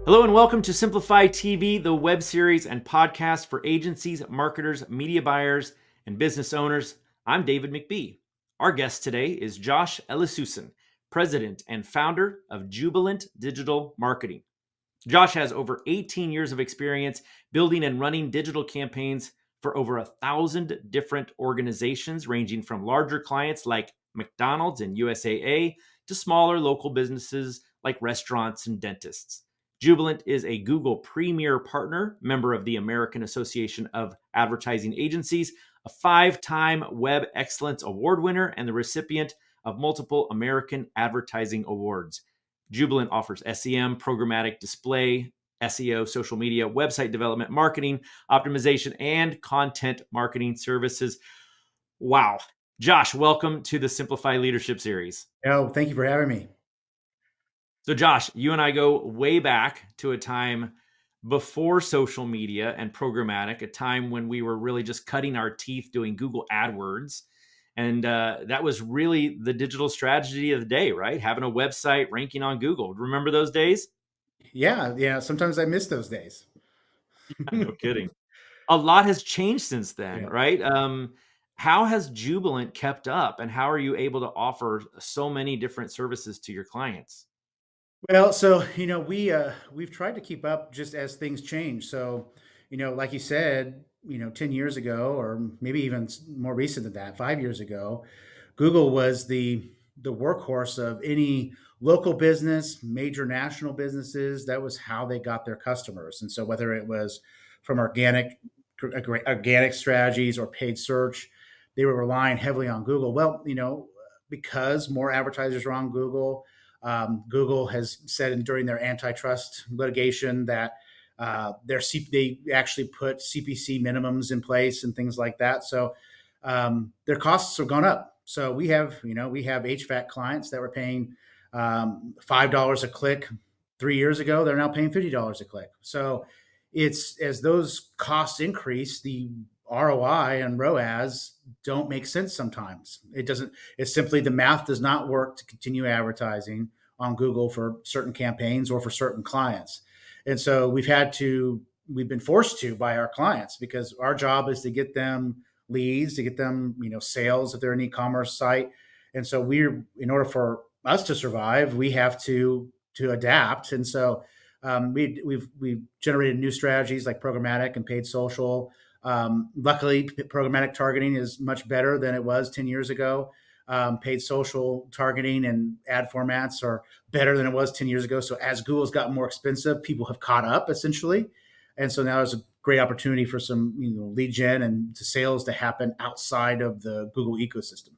Hello and welcome to Simplify TV, the web series and podcast for agencies, marketers, media buyers, and business owners. I'm David McBee. Our guest today is Josh Ellisusen, president and founder of Jubilant Digital Marketing. Josh has over 18 years of experience building and running digital campaigns for over 1,000 different organizations, ranging from larger clients like McDonald's and USAA to smaller local businesses like restaurants and dentists. Jubilant is a Google Premier Partner, member of the American Association of Advertising Agencies, a 5-time Web Excellence Award winner, and the recipient of multiple American Advertising Awards. Jubilant offers SEM, programmatic display, SEO, social media, website development, marketing, optimization, and content marketing services. Wow. Josh, welcome to the Simplify Leadership Series. Oh, thank you for having me. So, Josh, you and I go way back to a time before social media and programmatic, a time when we were really just cutting our teeth doing Google AdWords. And that was really the digital strategy of the day, right? Having a website, ranking on Google. Remember those days? Yeah. Sometimes I miss those days. No kidding. A lot has changed since then, Yeah. right? How has Jubilant kept up, and how are you able to offer so many different services to your clients? Well, so we've tried to keep up just as things change. So, like you said, 10 years ago, or maybe even more recent than that, 5 years ago, Google was the workhorse of any local business, major national businesses. That was how they got their customers. And so, whether it was from organic strategies or paid search, they were relying heavily on Google. Well, because more advertisers are on Google. Google has said during their antitrust litigation that they actually put CPC minimums in place and things like that. So their costs have gone up. So we have HVAC clients that were paying $5 a click 3 years ago. They're now paying $50 a click. So it's as those costs increase, the ROI and ROAS don't make sense sometimes. It doesn't. It's simply the math does not work to continue advertising on Google for certain campaigns or for certain clients. And so we've been forced to by our clients because our job is to get them leads, to get them, sales if they're an e-commerce site. And so in order for us to survive, we have to adapt. And so we've generated new strategies like programmatic and paid social. Luckily, programmatic targeting is much better than it was 10 years ago. Paid social targeting and ad formats are better than it was 10 years ago. So as Google's gotten more expensive, people have caught up essentially. And so now there's a great opportunity for some lead gen and sales to happen outside of the Google ecosystem.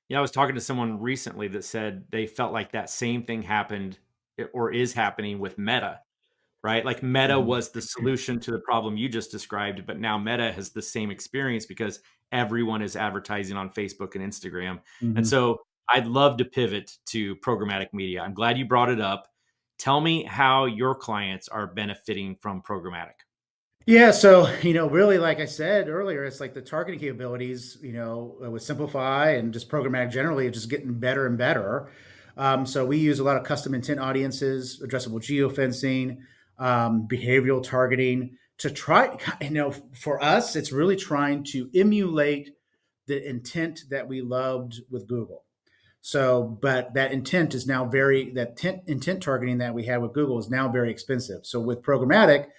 Yeah, I was talking to someone recently that said they felt like that same thing happened or is happening with Meta, right? Like Meta Mhm. was the solution to the problem you just described, but now Meta has the same experience because everyone is advertising on Facebook and Instagram. And Mhm. so I'd love to pivot to programmatic media. I'm glad you brought it up. Tell me how your clients are benefiting from programmatic. Yeah, so really, like I said earlier, it's like the targeting capabilities, with Simplify and just programmatic generally, are just getting better and better. So we use a lot of custom intent audiences, addressable geofencing, behavioral targeting to try. For us, it's really trying to emulate the intent that we loved with Google. So, but that intent is now intent targeting that we had with Google is now very expensive. So with programmatic,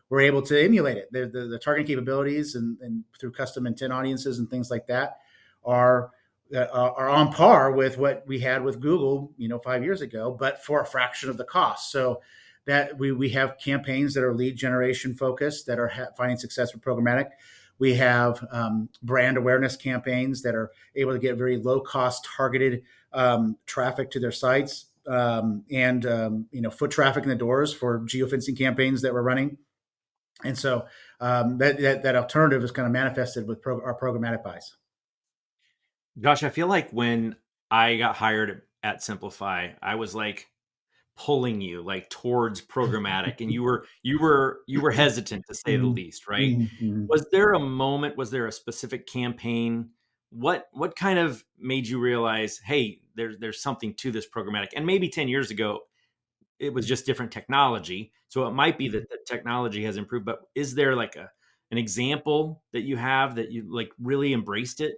we're able to emulate it. The targeting capabilities and through custom intent audiences and things like that are are on par with what we had with Google, 5 years ago, but for a fraction of the cost. So that we have campaigns that are lead generation focused that are finding success with programmatic. We have brand awareness campaigns that are able to get very low cost targeted traffic to their sites and foot traffic in the doors for geofencing campaigns that we're running. And so that alternative is kind of manifested with our programmatic buys. Josh, I feel like when I got hired at Simplify, I was like pulling you like towards programmatic, and you were hesitant to say the Mhm. least, right? Mhm. Was there a moment, was there a specific campaign? What kind of made you realize, hey, there's something to this programmatic? And maybe 10 years ago, it was just different technology. So it might be that the technology has improved, but is there like an example that you have that you like really embraced it?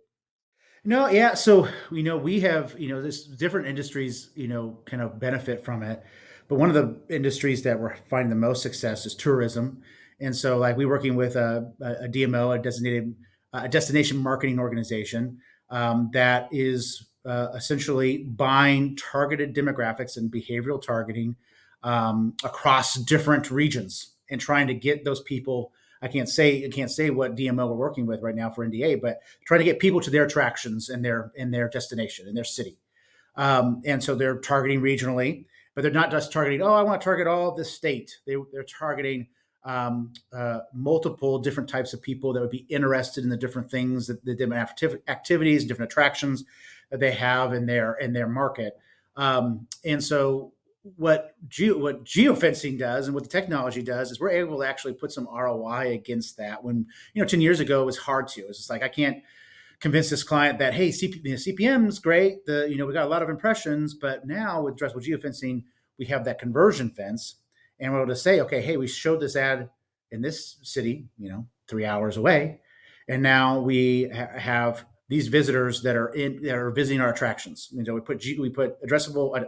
No, yeah. So, we have, this different industries, kind of benefit from it. But one of the industries that we're finding the most success is tourism. And so, like, we're working with a DMO, a destination marketing organization that is essentially buying targeted demographics and behavioral targeting across different regions and trying to get those people. I can't say what DMO we're working with right now for NDA, but trying to get people to their attractions and their destination in their city. And so they're targeting regionally, but they're not just targeting. Oh, I want to target all of this state. They're targeting multiple different types of people that would be interested in the different things, the different activities, different attractions that they have in their market. And so what geofencing does and what the technology does is we're able to actually put some ROI against that. When 10 years ago it was hard to. It's just like I can't convince this client that hey, CPM is great. We got a lot of impressions, but now with addressable geofencing, we have that conversion fence, and we're able to say, okay, hey, we showed this ad in this city, 3 hours away, and now we have these visitors that are visiting our attractions. We put addressable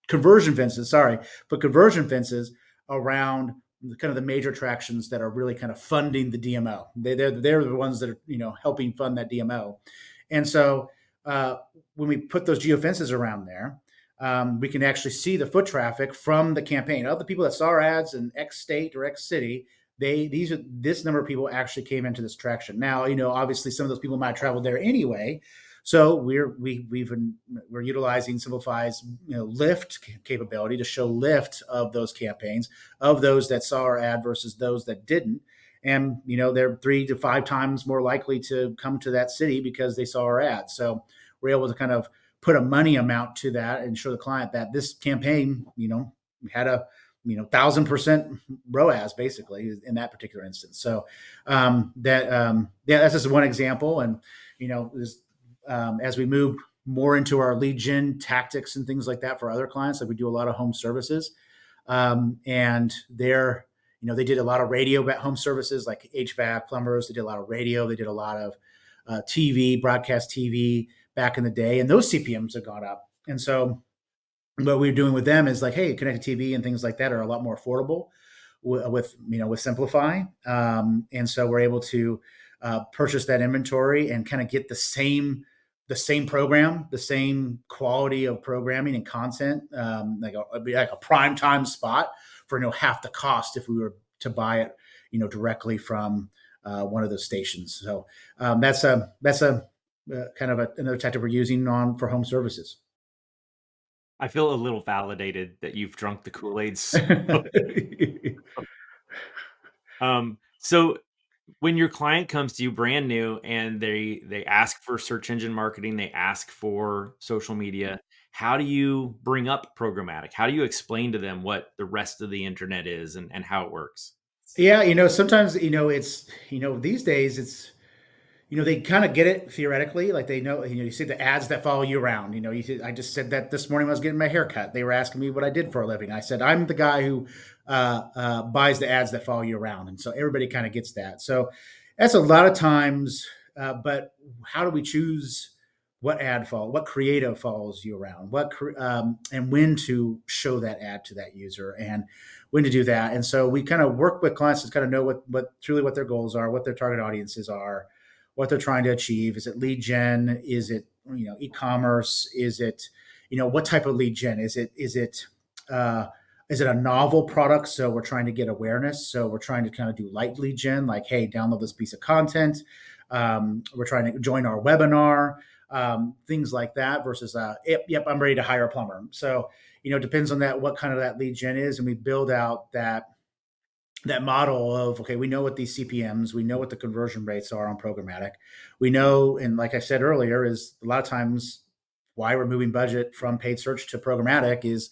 conversion fences. Sorry, put conversion fences around kind of the major attractions that are really kind of funding the DMO. They're the ones that are helping fund that DMO, and so uh, when we put those geofences around there, we can actually see the foot traffic from the campaign of the people that saw our ads in X state or X city. This number of people actually came into this attraction. Now, obviously some of those people might have traveled there anyway, so we're utilizing Simplify's lift capability to show lift of those campaigns, of those that saw our ad versus those that didn't. And they're 3 to 5 times more likely to come to that city because they saw our ad. So we're able to kind of put a money amount to that and show the client that this campaign had a 1,000% ROAS basically in that particular instance. So that's just one example. And this as we move more into our lead gen tactics and things like that for other clients. Like we do a lot of home services, and they did a lot of radio at home services like HVAC plumbers. They did a lot of radio. They did a lot of TV, broadcast TV back in the day, and those CPMs have gone up. And so what we're doing with them is like, hey, connected TV and things like that are a lot more affordable with Simplify, and so we're able to purchase that inventory and kind of get the same program, the same quality of programming and content, like a prime time spot for half the cost if we were to buy it, directly from one of those stations. So that's a kind of another tactic we're using on for home services. I feel a little validated that you've drunk the Kool-Aid. So when your client comes to you brand new and they ask for search engine marketing, they ask for social media, how do you bring up programmatic? How do you explain to them what the rest of the internet is and how it works? Yeah, sometimes it's these days it's they kind of get it theoretically, like they know. You see the ads that follow you around. I just said that this morning when I was getting my hair cut. They were asking me what I did for a living. I said I'm the guy who buys the ads that follow you around, and so everybody kind of gets that. So that's a lot of times. But how do we choose what creative follows you around, and when to show that ad to that user, and when to do that? And so we kind of work with clients to kind of know what truly what their goals are, what their target audiences are, what they're trying to achieve. Is it lead gen? Is it e-commerce? Is it what type of lead gen? Uh, is it a novel product? So we're trying to get awareness. So we're trying to kind of do light lead gen, like hey, download this piece of content. We're trying to join our webinar, things like that. Versus yep, I'm ready to hire a plumber. So it depends on that what kind of that lead gen is, and we build out that model of okay, we know what these CPMs, we know what the conversion rates are on programmatic. We know, and like I said earlier, is a lot of times why we're moving budget from paid search to programmatic is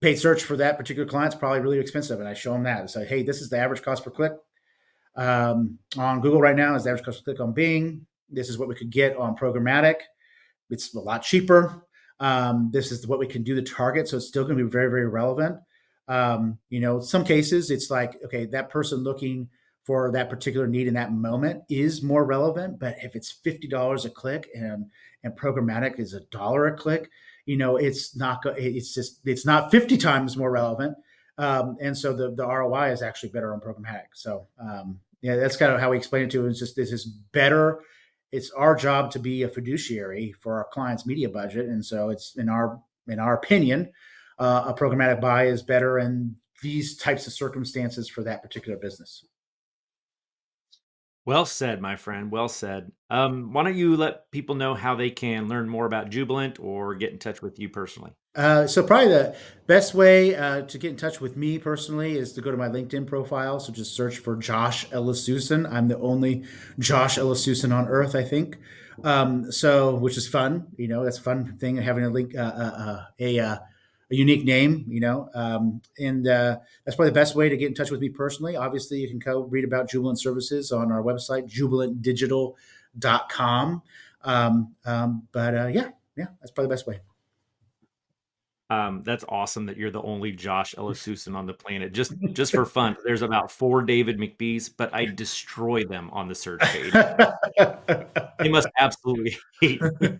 paid search for that particular client is probably really expensive, and I show them that. So hey, this is the average cost per click on Google right now. Is the average cost per click on Bing. This is what we could get on programmatic. It's a lot cheaper. This is what we can do to target, so it's still going to be very, very relevant. Some cases it's like, okay, that person looking for that particular need in that moment is more relevant. But if it's $50 a click and programmatic is $1 a click, it's not. It's not 50 times more relevant. And so the ROI is actually better on programmatic. So yeah, that's kind of how we explain it to them. It's just this is better. It's our job to be a fiduciary for our client's media budget, and so it's in our opinion, a programmatic buy is better in these types of circumstances for that particular business. Well said, my friend. Well said. Why don't you let people know how they can learn more about Jubilant or get in touch with you personally? So probably the best way to get in touch with me personally is to go to my LinkedIn profile. So just search for Josh Ellasusen. I'm the only Josh Ellasusen on earth, I think. So which is fun. That's a fun thing having a link, a unique name. And that's probably the best way to get in touch with me personally. Obviously, you can go read about Jubilant Services on our website, jubilantdigital.com. But yeah, that's probably the best way. That's awesome that you're the only Josh Ellasusen on the planet. Just for fun, there's about 4 David McBees, but I destroy them on the search page. They must absolutely hate me.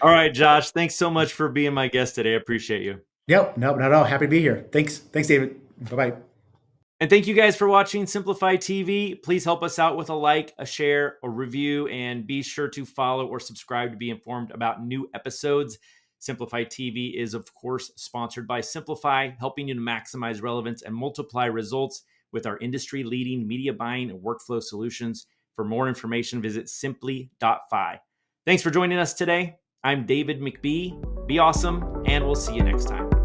All right, Josh, thanks so much for being my guest today. I appreciate you. Yep, no, not at all. Happy to be here. Thanks, David. Bye bye. And thank you guys for watching Simplify TV. Please help us out with a like, a share, a review, and be sure to follow or subscribe to be informed about new episodes. Simplify TV is, of course, sponsored by Simplify, helping you to maximize relevance and multiply results with our industry-leading media buying and workflow solutions. For more information, visit simply.fi. Thanks for joining us today. I'm David McBee. Be awesome, and we'll see you next time.